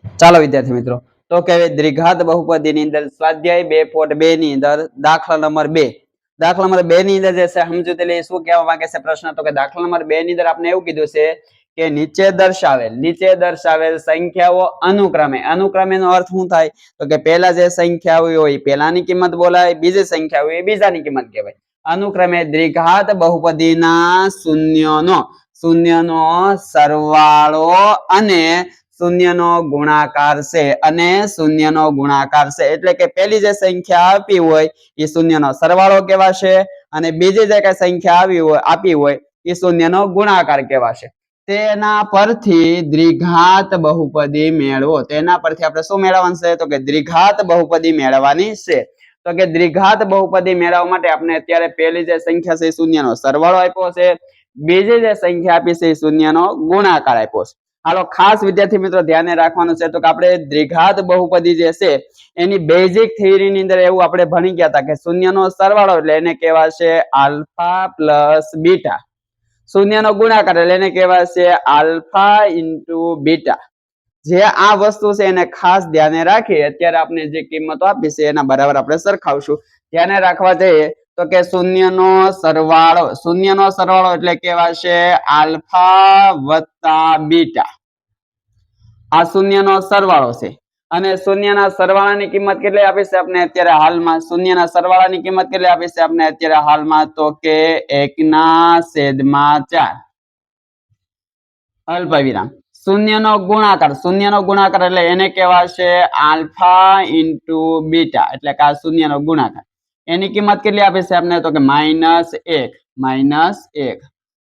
ચાલો વિદ્યાર્થી મિત્રો, તો કે દ્વિઘાત બહુપદીની અંદર સ્વાધ્યાય 2.2 ની અંદર દાખલા નંબર 2 દાખલા નંબર 2 ની અંદર જે છે સમજૂતી શું કહેવા માંગે છે પ્રશ્ન, તો કે દાખલા નંબર 2 ની અંદર આપણે એવું કીધું છે કે નીચે દર્શાવેલ સંખ્યાઓ અનુક્રમે નો અર્થ શું થાય? તો કે પહેલા જે સંખ્યા હોય પહેલાની કિંમત બોલાય, બીજી સંખ્યા હોય બીજાની કિંમત કહેવાય. અનુક્રમે દ્વિઘાત બહુપદીના શૂન્યનો સરવાળો અને શૂન્યનો ગુણાકાર છે એટલે કે પહેલી જે સંખ્યા આપી હોય એ શૂન્યનો સરવાળો કહેવાશે અને બીજી જે કઈ સંખ્યા આપી હોય એ શૂન્યનો ગુણાકાર કહેવાશે. તેના પરથી દ્વિઘાત બહુપદી મેળવો. તેના પરથી આપણે શું મેળવવાનું છે? તો કે દ્વિઘાત બહુપદી મેળવવાની છે. તો કે દ્વિઘાત બહુપદી મેળવવા માટે આપણે અત્યારે પહેલી જે સંખ્યા છે એ શૂન્યનો સરવાળો આપ્યો છે, બીજી જે સંખ્યા આપી છે એ શૂન્યનો ગુણાકાર આપ્યો છે. હાલો ખાસ વિદ્યાર્થી મિત્રો ધ્યાને રાખવાનું છે તો કે આપણે દ્વિઘાત બહુપદી જે છે એની બેઝિક થિયરી ની અંદર એવું આપણે ભણી ગયા હતા કે શૂન્યનો સરવાળો એટલે એને કહેવાશે આલ્ફા પ્લસ બીટા, શૂન્યનો ગુણાકાર એટલે એને કહેવાશે આલ્ફા ઇન્ટુ બીટા. જે આ વસ્તુ છે એને ખાસ ધ્યાને રાખી અત્યારે આપણે જે કિંમતો આપી છે એના બરાબર આપણે સરખાવશું. ધ્યાને રાખવા જઈએ તો કે શૂન્યનો સરવાળો એટલે કહેવાશે આલ્ફા વત્તા બીટા. આ શૂન્યનો સરવાળો છે અને શૂન્યના સરવાળાની કિંમત કેટલી આપી છે આપણે અત્યારે હાલમાં? શૂન્યના સરવાળાની કિંમત કેટલી આપી છે આપણે અત્યારે હાલમાં? તો કે 1/4 અલ્પવિરામ. શૂન્યનો ગુણાકાર એટલે એને કહેવાશે આલ્ફા ઇન્ટુ બીટા, એટલે કે આ શૂન્યનો ગુણાકાર. એની કિંમત કેટલી આપી છે આપણે? તો કે -1.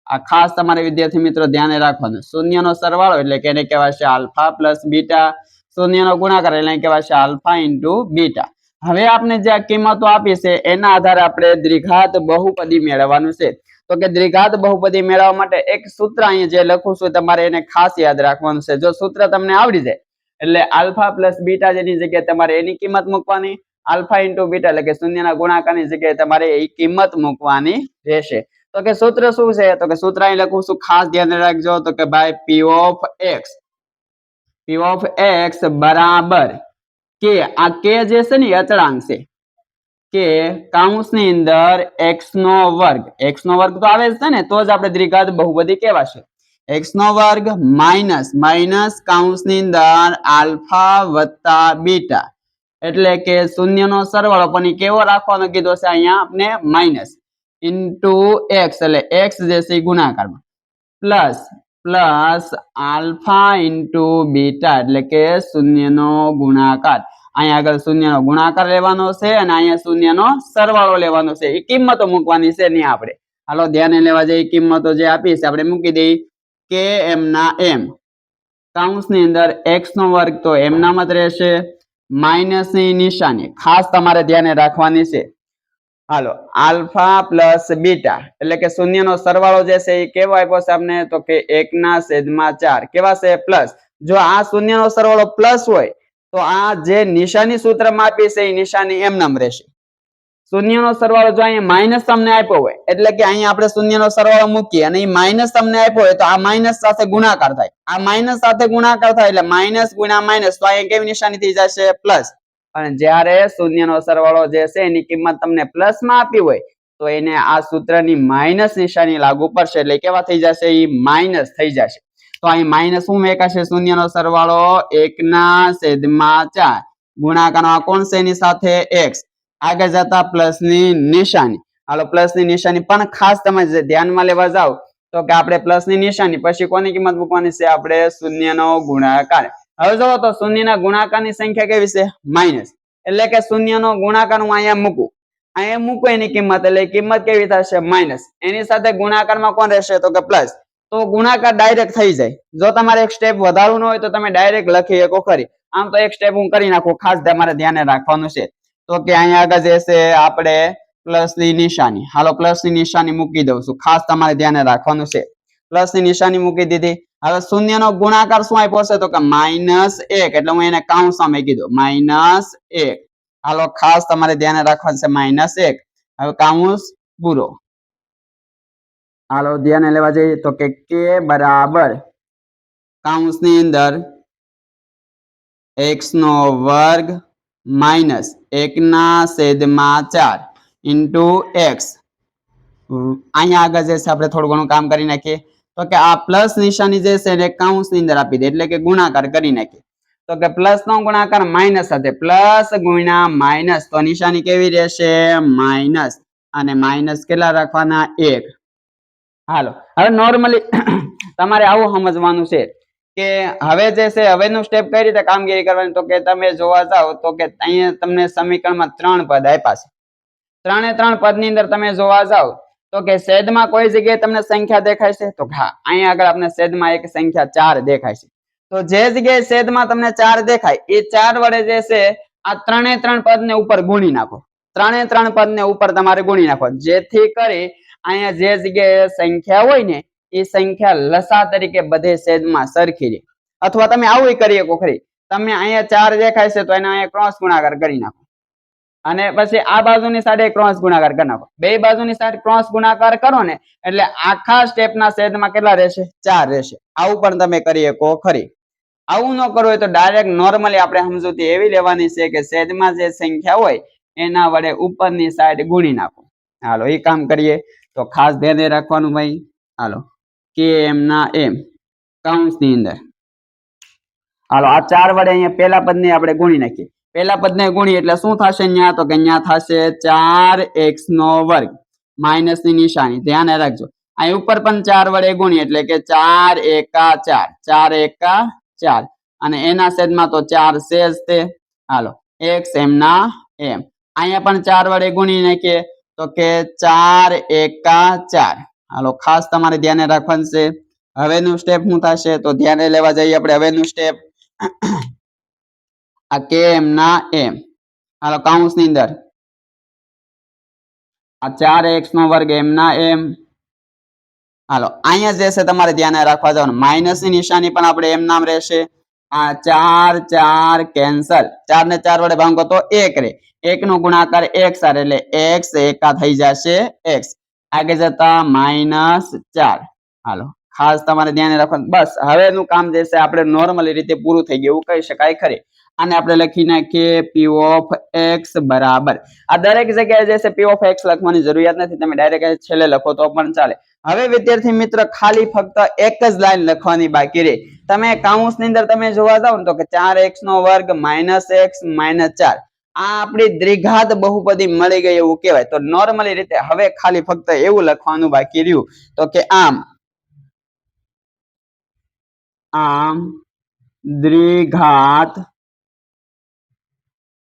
આ ખાસ તમારે વિદ્યાર્થી મિત્રો ધ્યાને રાખવાનું. શૂન્યનો સરવાળો એટલે કે એને કહેવાશે આલ્ફા પ્લસ બીટા, શૂન્યનો ગુણાકાર એટલે એને કહેવાશે આલ્ફા ઇન્ટુ બીટા. હવે આપણે જે કિંમતો આપી છે એના આધારે આપણે દ્વિઘાત બહુપદી મેળવવાનું છે. તો કે દ્વિઘાત બહુપદી મેળવવા માટે એક સૂત્ર અહીંયા જે લખું છું તમારે એને ખાસ યાદ રાખવાનું છે. જો સૂત્ર તમને આવડી જાય એટલે આલ્ફા પ્લસ બીટા જેની જગ્યાએ તમારે એની કિંમત મૂકવાની, આલ્ફા ઇન્ટુ બીટા એટલે કે શૂન્યના ગુણાકારની જગ્યાએ તમારે એ કિંમત મૂકવાની રહેશે. તો કે સૂત્ર શું છે? તો કે સૂત્ર અહીં લખું છું, ખાસ ધ્યાન રાખજો. તો કે ભાઈ p of x બરાબર કે આ કે જે છે ને અચળાંક છે કે કૌંસની અંદર x નો વર્ગ તો આવે છે ને તો જ આપણે દ્વિઘાત બહુપદી કહેવાશે. x નો વર્ગ માઇનસ કૌંસની અંદર આલ્ફા વત્તા બીટા એટલે કે શૂન્યનો સરવાળો પણ કેવો રાખવાનો કીધો છે અહીંયા આપણે? માઇનસ ઇન્ટુ એક્સ એટલે એક્સ જે છે ગુણાકારમાં પ્લસ આલ્ફા ઇન્ટુ બીટા એટલે કે શૂન્યનો ગુણાકાર. અહીંયા આગળ શૂન્યનો ગુણાકાર લેવાનો છે અને અહીંયા શૂન્યનો સરવાળો લેવાનો છે. એ કિંમતો મૂકવાની છે નહીં આપણે. હાલો ધ્યાને લેવા જઈએ. કિંમતો જે આપી છે આપણે મૂકી દઈએ કે એમ ના એમ, કૌંસની અંદર x નો વર્ગ તો એમ નામ જ રહેશે, માઇનસ ની નિશાની ખાસ તમારે ધ્યાને રાખવાની છે. હાલો આલ્ફા પ્લસ બીટા એટલે કે શૂન્યનો સરવાળો જે છે એ કેવો આપ્યો છે આપણે? તો કે 1/4 કેવા છે? પ્લસ. જો આ શૂન્યનો સરવાળો પ્લસ હોય તો આ જે નિશાની સૂત્રમાં આપી છે એ નિશાની એમ નામ રહેશે. શૂન્યનો સરવાળો જો અહીંયા માઇનસ તમને આપ્યો હોય એટલે કે અહીંયા આપણે શૂન્યનો સરવાળો મૂકીએ અને એ માઇનસ તમને આપ્યો હોય તો આ માઇનસ સાથે ગુણાકાર થાય. આ માઇનસ સાથે ગુણાકાર થાય એટલે માઇનસ ગુણ્યા માઇનસ, તો અહીંયા કેવી નિશાની થઈ જશે? પ્લસ. અને જ્યારે શૂન્યનો સરવાળો જે છે એની કિંમત તમને પ્લસ માં આપી હોય તો એને આ સૂત્રની માઇનસ નિશાની લાગુ પડશે એટલે કેવા થઈ જશે? એ માઇનસ થઈ જશે. તો અહીં માઇનસ શું મેકાશે? શૂન્યનો સરવાળો 1/4 ગુણાકારમાં કોણ છે એની સાથે? x. આગળ જતા પ્લસ ની નિશાની. હાલો પ્લસ ની નિશાની પણ ખાસ તમે ધ્યાનમાં લેવા જાવ તો કે આપણે પ્લસ ની નિશાની પછી કોની કિંમત મૂકવાની છે? આપણે શૂન્યનો ગુણાકાર. હવે જો તો શૂન્યના ગુણાકારની સંખ્યા કેવી છે? માઇનસ. એટલે કે શૂન્યનો ગુણાકાર હું અહીંયા મૂકું, અહીંયા મૂકો એની કિંમત એટલે કિંમત કેવી થશે? માઇનસ. એની સાથે ગુણાકારમાં કોણ રહેશે? તો કે પ્લસ. તો ગુણાકાર ડાયરેક્ટ થઈ જાય. જો તમારે એક સ્ટેપ વધારવું ન હોય તો તમે ડાયરેક્ટ લખી શકો ખરી. આમ તો એક સ્ટેપ હું કરી નાખું, ખાસ તમારે ધ્યાને રાખવાનું છે. તો કે અહીંયા આગળ જે છે આપણે પ્લસ ની નિશાની, હાલો પ્લસ ની નિશાની મૂકી દઉં છું, ખાસ તમારે ધ્યાને રાખવાનું છે. પ્લસ ની નિશાની મૂકી દીધી. હવે શૂન્યનો ગુણાકાર શું આપ્યો છે? તો કે -1 એટલે હું એને કૌંસમાં મૂકી દઉં, -1. હાલો ખાસ તમારે ધ્યાને રાખવાનું છે, -1. હવે કૌંસ પૂરો. હાલો ધ્યાને લેવા જઈએ તો કે બરાબર કૌંસની અંદર x નો વર્ગ માઇનસ 1/4 ઇન્ટુ x. અહીંયા આગળ જે છે આપણે થોડું ઘણું કામ કરી નાખીએ તો કે આ પ્લસ નિશાની જે છે એને કૌંસની અંદર આપી દે એટલે કે ગુણાકાર કરી નાખીએ તો કે પ્લસ નો ગુણાકાર માઇનસ સાથે પ્લસ ગુણ્યા માઇનસ તો નિશાની કેવી રહેશે માઇનસ અને માઇનસ કેટલા રાખવાના 1. હાલો હવે નોર્મલી તમારે આવું સમજવાનું છે કે હવે જે છે હવેનું સ્ટેપ કઈ રીતે કામગીરી કરવાની તો કે તમે જોવા જાવ તો કે અહીંયા તમને સમીકરણમાં 3 પદ આપ્યા છે. 3 પદ ની અંદર તમે જોવા જાવ તો કે છેદમાં કોઈ જગ્યાએ તમને સંખ્યા દેખાય છે તો હા અહીંયા આગળ આપણે છેદમાં એક સંખ્યા 4 દેખાય છે તો જે જગ્યાએ છેદમાં તમને 4 દેખાય એ 4 વડે જે છે આ 3 પદને ઉપર ગુણી નાખો. 3 પદને ઉપર તમારે ગુણી નાખો જેથી કરી અહીંયા જે જગ્યાએ સંખ્યા હોય ને એ સંખ્યા લસા તરીકે બધે છેદમાં સરખી રહે. અથવા તમે આવું કરી શકો ખરી તમે અહીંયા 4 દેખાય છે તો એને અહીંયા ક્રોસ ગુણાકાર કરી નાખો અને પછી આ બાજુની સાઈડે ક્રોસ ગુણાકાર કરી નાખો. બે બાજુની સાઈડ ક્રોસ ગુણાકાર કરો ને એટલે આખા સ્ટેપના છેદમાં કેટલા રહેશે 4 રહેશે. આવું પણ તમે કરી શકો ખરી. આવું ન કરવું હોય તો ડાયરેક્ટ નોર્મલી આપણે સમજૂતી એવી લેવાની છે કે છેદમાં જે સંખ્યા હોય એના વડે ઉપરની સાઈડ ગુણી નાખો. હાલો એ કામ કરીએ તો ખાસ ધ્યાન રાખવાનું ભાઈ. હાલો કે એમ ના એમ કૌંસની અંદર હાલો આ 4 વડે અહીંયા પહેલા પદને આપણે ગુણી નાખીએ. પહેલા પદને ગુણી એટલે શું થશે અહીંયા તો કે અહીંયા થશે 4x નો વર્ગ માઇનસ ની નિશાની ધ્યાન રાખજો. અહીં ઉપર પણ 4 વડે ગુણી એટલે કે 4 એકા 4 4 એકા 4 અને એના છેદમાં તો 4 છે જ તે. હાલો x એમ ના એમ અહીંયા પણ 4 વડે ગુણી નાખીએ તો કે 4 એકા 4. હાલો ખાસ તમારે ધ્યાને રાખવાનું છે. હવેનું સ્ટેપ શું થશે તો ધ્યાને લેવા જઈએ આપણે હવેનું સ્ટેપ આ કે એમ ના એમ હાલો કૌંસની અંદર આ 4x નો વર્ગ એમ ના એમ. હાલો અહીંયા જે છે તમારે ધ્યાને રાખવા જવાનું માઇનસ ની નિશાની પણ આપણે એમ નામ રહેશે. આ 4 4 કેન્સલ 4 ને 4 વડે ભાંગો તો 1 રહે 1 નો ગુણાકાર 1 સાથે એટલે x એકા થઈ જશે x આગળ જતા -4. હાલો ખાસ તમારે ધ્યાન રાખવાનું. બસ હવેનું કામ જે છે આપણે નોર્મલી રીતે પૂરું થઈ ગયું કહી શકાય ખરી. આને આપણે લખી નાખીએ p ઓફ x બરાબર આ દરેક જગ્યાએ જે છે p ઓફ x લખવાની જરૂરિયાત નથી તમે ડાયરેક્ટ છેલ્લે લખો તો પણ ચાલે. હવે વિદ્યાર્થી મિત્ર ખાલી ફક્ત એક જ લાઈન લખવાની બાકી રહે. તમે કૌંસની અંદર તમે જોવા જાવ ને તો કે 4x નો વર્ગ -x -4 આ આપણી દ્વિઘાત બહુપદી મળી ગઈ એવું કહેવાય. તો નોર્મલી રીતે હવે ખાલી ફક્ત એવું લખવાનું બાકી રહ્યું તો કે આમ દ્વિઘાત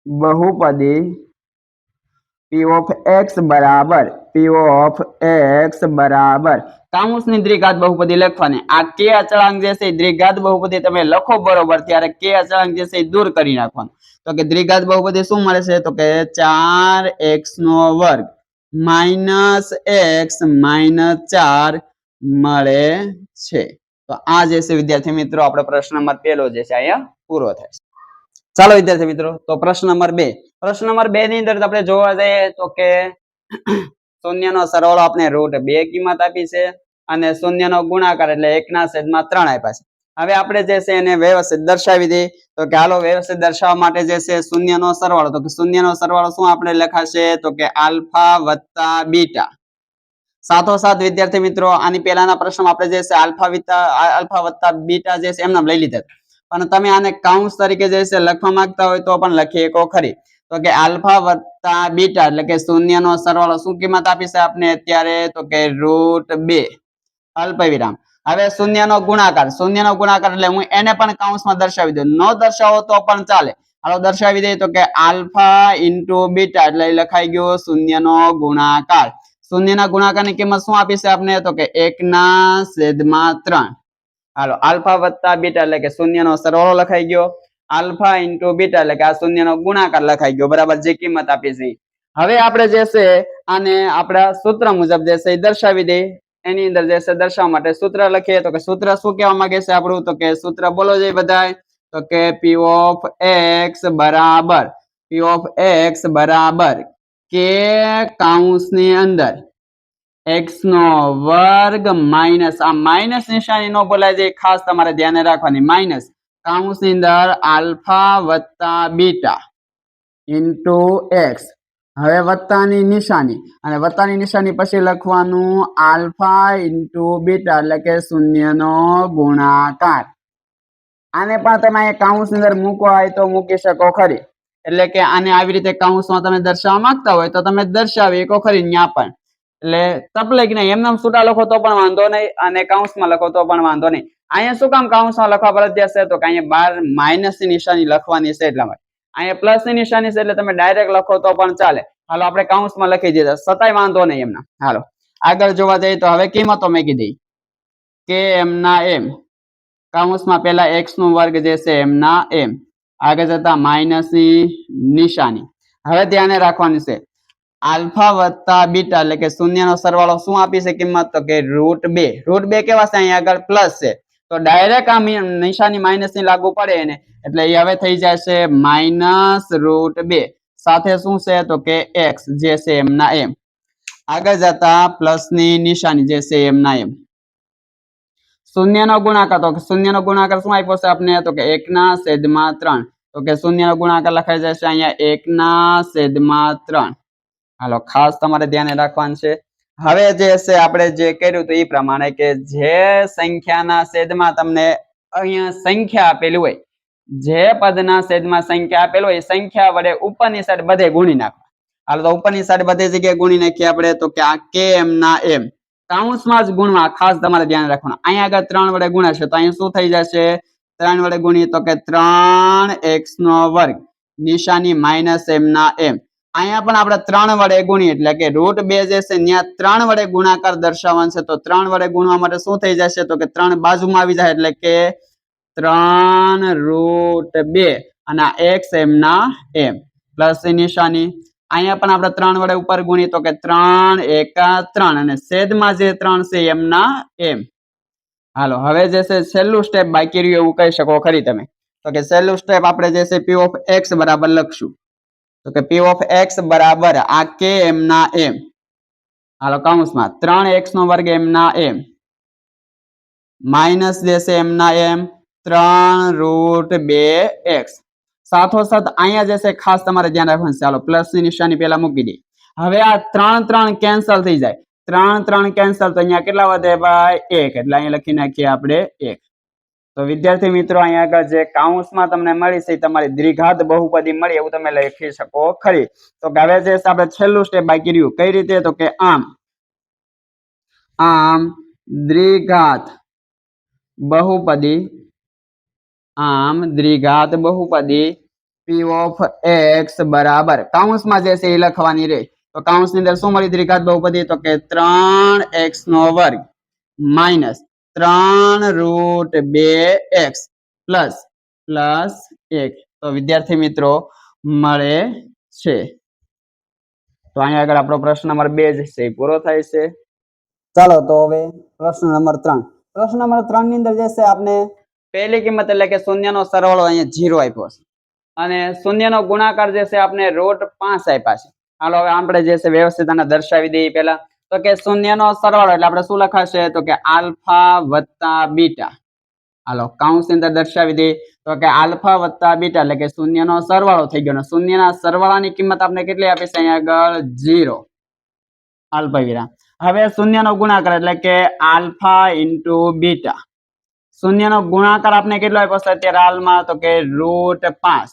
બહુપદી p ઓફ x બરાબર કૌંસની દ્વિઘાત બહુપદી લખવાની. આ k અચળાંક જે છે દ્વિઘાત બહુપદી તમે લખો બરોબર ત્યારે k અચળાંક જે છે દૂર કરી નાખવાનું. તો કે દ્વિઘાત બહુપદી શું મળે છે તો કે 4x નો વર્ગ -x -4 મળે છે. તો આ જે છે વિદ્યાર્થી મિત્રો આપણો પ્રશ્ન નંબર 1 જે છે અહીંયા પૂરો થાય છે. ચાલો વિદ્યાર્થી મિત્રો તો પ્રશ્ન નંબર 2 ની અંદર આપણે જોવા જઈએ તો કે શૂન્યનો સરવાળો આપણે √2 કિંમત આપી છે અને શૂન્યનો ગુણાકાર એટલે 1/3 આપ્યા છે. હવે આપણે જે છે એને વ્યવસ્થિત દર્શાવી દઈએ તો કે હાલો વ્યવસ્થિત દર્શાવવા માટે જે છે શૂન્યનો સરવાળો તો કે શૂન્યનો સરવાળો શું આપણે લખાશે તો કે આલ્ફા વત્તા બીટા. સાથોસાથ વિદ્યાર્થી મિત્રો આની પહેલાના પ્રશ્નમાં આપણે જે છે આલ્ફા વત્તા બીટા જે છે એમને લઈ લીધા પણ તમે આને કૌંસ તરીકે જે છે લખવા માંગતા હોય તો પણ લખી શકો ખરી. તો કે આલ્ફા વત્તા બીટા એટલે કે શૂન્યનો સરવાળો શું કિંમત આપી છે આપણે અત્યારે તો કે √2 અલ્પવિરામ. હવે શૂન્યનો ગુણાકાર એટલે હું એને પણ કૌંસમાં દર્શાવી દઉં. ન દર્શાવો તો પણ ચાલે. હાલો દર્શાવી દઈએ તો કે આલ્ફા ઇન્ટુ બીટા એટલે લખાઈ ગયો શૂન્યનો ગુણાકાર. શૂન્યના ગુણાકારની કિંમત શું આપી છે આપણે તો કે 1/3. હાલો આલ્ફા વત્તા બીટા એટલે કે શૂન્યનો સરવાળો લખાઈ ગયો. આલ્ફા ઇન્ટુ બીટા એટલે કે આ શૂન્યનો ગુણાકાર લખાઈ ગયો બરાબર જે કિંમત આપી છે. હવે આપણે જે છે આને આપણા સૂત્ર મુજબ જે છે દર્શાવી દઈએ. એની અંદર જે છે દર્શાવવા માટે સૂત્ર લખીએ તો કે સૂત્ર શું કહેવા માંગે છે આપણું તો કે સૂત્ર બોલો જઈએ બધાય તો કે p ઓફ x બરાબર કે કૌંસની અંદર x નો વર્ગ માઇનસ આ માઇનસ નિશાની નો બોલાય છે ખાસ તમારે ધ્યાને રાખવાની માઇનસ કૌંસની અંદર આલ્ફા વત્તા બીટા ઇન્ટુ એક્સ. હવે વત્તાની નિશાની અને વત્તાની નિશાની પછી લખવાનું આલ્ફા ઇન્ટુ બીટા એટલે કે શૂન્યનો ગુણાકાર. આને પણ તમે અહીંયા કૌંસની અંદર મૂકવા હોય તો મૂકી શકો ખરી. એટલે કે આને આવી રીતે કૌંસમાં તમે દર્શાવવા માંગતા હોય તો તમે દર્શાવી શકો ખરી ત્યાં પણ. એટલે તકલીફ નહીં, એમનામ છૂટા લખો તો પણ વાંધો નહીં અને કૌંસમાં લખો તો પણ વાંધો નહીં. અહીંયા શું કામ કૌંસમાં લખવા ફરજિયાત છે? તો કે અહીંયા બાર માઇનસની નિશાની લખવાની છે એટલા માટે. અહીંયા પ્લસની નિશાની છે એટલે તમે ડાયરેક્ટ લખો તો પણ ચાલે. હાલો આપણે કૌંસમાં લખી દીધા, છતાંય વાંધો નહીં એમના. હાલો આગળ જોવા જઈએ તો હવે કિંમતો મૂકી દઈ કે એમના એમ. કૌંસમાં પહેલા x નો વર્ગ જે છે એમના એમ, આગળ જતા માઇનસની નિશાની. હવે ધ્યાને રાખવાની છે આલ્ફા વત્તા બીટા એટલે કે શૂન્યનો સરવાળો શું આપી છે કિંમત? તો કે √2. √2 કેવા છે? અહીંયા આગળ પ્લસ છે તો ડાયરેક્ટ આ નિશાની માઇનસ ની લાગુ પડે ને એટલે એ હવે થઈ જશે -√2. સાથે શું છે? તો કે x જે છે એમના એમ. આગળ જતા પ્લસ ની નિશાની જે છે એમના એમ. શૂન્યનો ગુણાકાર, તો શૂન્યનો ગુણાકાર શું આપ્યો છે આપણે? તો કે 1/3. તો કે શૂન્યનો ગુણાકાર લખાઈ જશે અહીંયા 1/3. હાલો ખાસ તમારે ધ્યાને રાખવાનું છે. હવે જે છે આપણે જે કર્યું તો એ પ્રમાણે કે જે સંખ્યાના છેદમાં તમને અહીંયા સંખ્યા આપેલી હોય, જે પદના છેદમાં સંખ્યા આપેલી હોય એ સંખ્યા વડે ઉપરની સાઈડ બધે ગુણી નાખો. હાલો તો ઉપરની સાઈડ બધી જગ્યાએ ગુણી નાખીએ આપણે. તો કે આ કે એમના એમ કૌંસમાં જ ગુણવા, ખાસ તમારે ધ્યાન રાખવાનું. અહીંયા આગળ 3 વડે ગુણાશે તો અહીંયા શું થઈ જશે? 3 વડે ગુણીએ તો કે 3x². નિશાની માઇનસ એમના એમ. અહીંયા પણ આપણે 3 વડે ગુણીએ એટલે કે √2 જે છે ત્યાં 3 વડે ગુણાકાર દર્શાવવાનો છે. તો 3 વડે ગુણવા માટે શું થઈ જશે? તો કે 3 બાજુમાં આવી જાય એટલે કે 3√2 અને x એમના એમ પ્લસ નિશાની. અહીંયા પણ આપણે 3 વડે ઉપર ગુણીએ તો કે 3 × 3 અને છેદમાં જે 3 છે એમના એમ. હાલો હવે જે છે છેલ્લું સ્ટેપ બાકી રહ્યું એવું કહી શકો ખરી તમે. તો કે છેલ્લું સ્ટેપ આપણે જે છે p of x બરાબર લખશું. તો કે p of x બરાબર આ કે એમના એમ. હાલો કૌંસમાં 3x² એમના એમ માઇનસ જે છે એમના એમ 3√2x. સાથોસાથ અહીંયા જે છે ખાસ તમારે ધ્યાન રાખવાનું છે. ચાલો પ્લસ ની નિશાની પહેલા મૂકી દઈએ. હવે આ 3 કેન્સલ થઈ જાય. 3 કેન્સલ તો અહીંયા કેટલા વધે ભાઈ? 1. એટલે અહીંયા લખી નાખીએ આપણે 1. તો વિદ્યાર્થી મિત્રો અહીંયા આગળ જે કૌંસમાં તમને મળી છે તમારી દ્વિઘાત બહુપદી મળી એવું તમે લખી શકો ખરી. તો હવે જે છે આપણે છેલ્લું સ્ટેપ બાકી રહ્યું. કઈ રીતે? તો કે આમ દ્વિઘાત બહુપદી p of x બરાબર કૌંસમાં જે છે એ લખવાની રહે. તો કૌંસની અંદર શું મળી દ્વિઘાત બહુપદી? તો કે 3x² માઇનસ 3√2x પ્લસ 1. તો વિદ્યાર્થી મિત્રો મળે છે. તો અહીંયા આગળ આપણો પ્રશ્ન નંબર 2 જે છે એ પૂરો થાય છે. ચાલો તો હવે પ્રશ્ન નંબર 3. પ્રશ્ન નંબર 3 ની અંદર જે છે આપણે પહેલી કિંમત એટલે કે શૂન્યનો સરવાળો અહીંયા 0 આપ્યો છે અને શૂન્યનો ગુણાકાર જે છે આપણે √5 આપ્યા છે. હાલો હવે આપણે જે છે વ્યવસ્થિત આને દર્શાવી દઈએ પહેલા. તો કે શૂન્યનો સરવાળો એટલે આપણે શું લખાશે? તો કે આલ્ફા વત્તા બીટા. હાલો કૌંસની અંદર દર્શાવી દઈએ. તો કે આલ્ફા વત્તા બીટા એટલે કે શૂન્યનો સરવાળો થઈ ગયો. શૂન્યના સરવાળાની કિંમત આપણે કેટલી આપી છે? અહીંયા આગળ 0 આલ્ફા વિરામ. હવે શૂન્યનો ગુણાકાર એટલે કે આલ્ફા ઇન્ટુ બીટા. શૂન્યનો ગુણાકાર આપણે કેટલો આપ્યો છે અત્યારે હાલમાં? તો કે √5.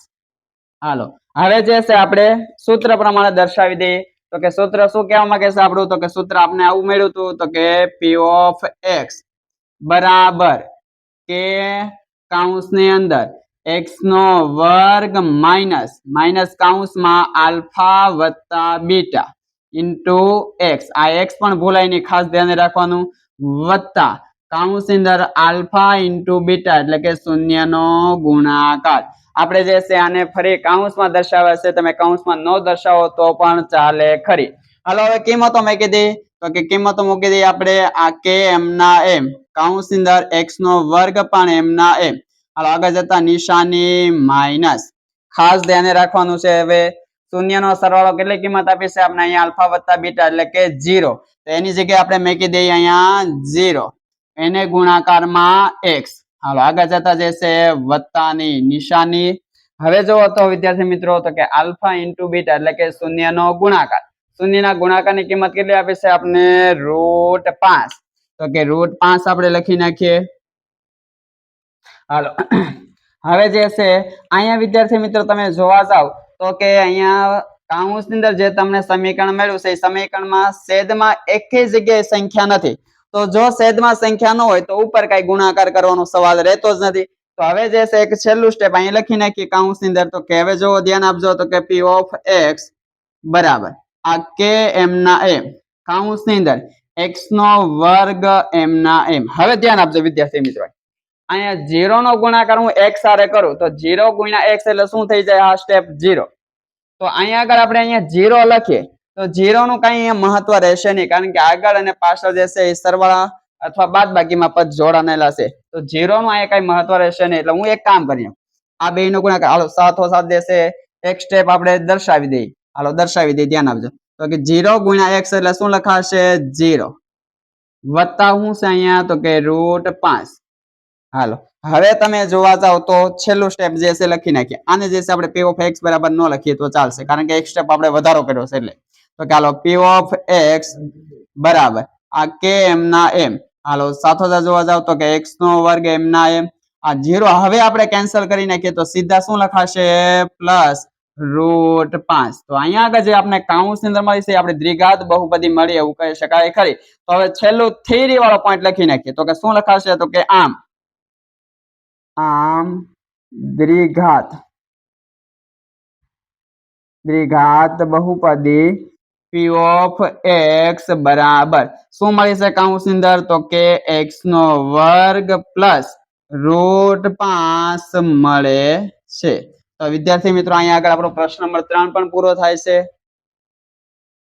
હાલો હવે જે છે આપણે સૂત્ર પ્રમાણે દર્શાવી દઈએ. તો કે સૂત્ર શું કહેવા માંગે છે આપણું? તો કે સૂત્ર આપણે આવું મળ્યું હતું. તો કે p of x બરાબર કે કૌંસની અંદર x² માઇનસ કૌંસમાં આલ્ફા વત્તા બીટા ઇન્ટુ x. આ x પણ ભૂલાય નહીં, ખાસ ધ્યાન રાખવાનું. વત્તા કૌંસની અંદર આલ્ફા ઇન્ટુ બીટા એટલે કે શૂન્યનો ગુણાકાર. આપણે જે છે આને ફરી કૌંસમાં દર્શાવે છે. તમે કૌંસમાં ન દર્શાવો તો પણ ચાલે ખરી. હાલો હવે કિંમતો મૂકી દઈએ. તો કે કિંમતો મૂકી દઈએ આપણે આ કે એમના એમ કૌંસની અંદર x² પણ એમના એમ. હાલો આગળ જતા નિશાની માઇનસ. ખાસ ધ્યાને રાખવાનું છે. હવે શૂન્યનો સરવાળો કેટલી કિંમત આપી છે આપણે? અહીંયા આલ્ફા વત્તા બીટા એટલે કે 0. તો એની જગ્યાએ આપણે મૂકી દઈએ અહીંયા 0. એને ગુણાકારમાં x. હાલો આગળ જતા જે છે વત્તાની નિશાની. હવે જો તો વિદ્યાર્થી મિત્રો તો કે આલ્ફા ઇન્ટુ બીટા એટલે કે શૂન્યનો ગુણાકાર. શૂન્યના ગુણાકારની કિંમત કેટલી આપે છે આપણે √5. તો કે √5 આપણે લખી નાખીએ. હાલો હવે જે છે અહીંયા વિદ્યાર્થી મિત્રો તમે જોવા જાવ તો કે અહીંયા કાઉન્સની અંદર જે તમને સમીકરણ મળ્યું છે એ સમીકરણમાં છેદમાં એકેય જગ્યાએ સંખ્યા નથી. તો જો છેદમાં સંખ્યા ન હોય તો ઉપર કઈ ગુણાકાર કરવાનો સવાલ રહેતો જ નથી. તો હવે જે છે એક છેલ્લું સ્ટેપ અહીં લખી નાખીએ કાઉન્સની અંદર. તો કે હવે જો ધ્યાન આપજો તો કે p ઓફ x બરાબર આ k m ના m કાઉન્સની અંદર x નો વર્ગ m ના m. હવે ધ્યાન આપજો વિદ્યાર્થી મિત્રો, અહીંયા 0 નો ગુણાકાર હું x સાથે કરું તો 0 ગુણ્યા x એટલે શું થઈ જાય? આ સ્ટેપ 0. તો અહીંયા આગળ આપણે અહીંયા 0 લખીએ તો 0 નું કઈ અહીંયા મહત્વ રહેશે નહીં, કારણ કે આગળ અને પાછળ જે છે એ સરવાળા અથવા બાદબાકીમાં પદ જોડાયેલા છે. તો 0 નું અહીંયા કઈ મહત્વ રહેશે નહીં. એટલે હું એક કામ કરીએ, આ બે નો ગુણાકાર હાલો સાથોસાથ જે છે એક સ્ટેપ આપણે દર્શાવી દઈએ. હાલો દર્શાવી દઈએ, ધ્યાન આપજો. તો કે 0 ગુણ્યા x એટલે શું લખાશે? 0 વત્તા શું છે અહીંયા? તો કે √5. હાલો હવે તમે જોવા જાવ તો છેલ્લું સ્ટેપ જે છે લખી નાખીએ. આને જે છે આપણે p ઓફ x બરાબર ન લખીએ તો ચાલશે, કારણ કે એક સ્ટેપ આપણે વધારો કર્યો છે એટલે. તો કે હાલો p ઓફ x બરાબર આ k m ના m. હાલો સાથોસાથ જોવા જાવ તો કે x નો વર્ગ m ના m. આ 0 હવે આપણે કેન્સલ કરી નાખીએ તો સીધા શું લખાશે? +√5. તો અહીંયા આગળ જે આપણે કાઉન્સની અંદર મળી છે આપણે દ્વિઘાત બહુપદી મળી એવું કહી શકાય ખરી. તો હવે છેલ્લું થિયરી વાળો પોઈન્ટ લખી નાખીએ. તો કે શું લખાશે? તો કે આમ દ્વિઘાત બહુપદી p ઓફ x બરાબર શું મળી છે કાઉન્સની અંદર? તો કે x નો વર્ગ +√5 મળે છે. તો વિદ્યાર્થી મિત્રો અહીંયા આગળ આપણો પ્રશ્ન નંબર 3 પણ પૂરો થાય છે.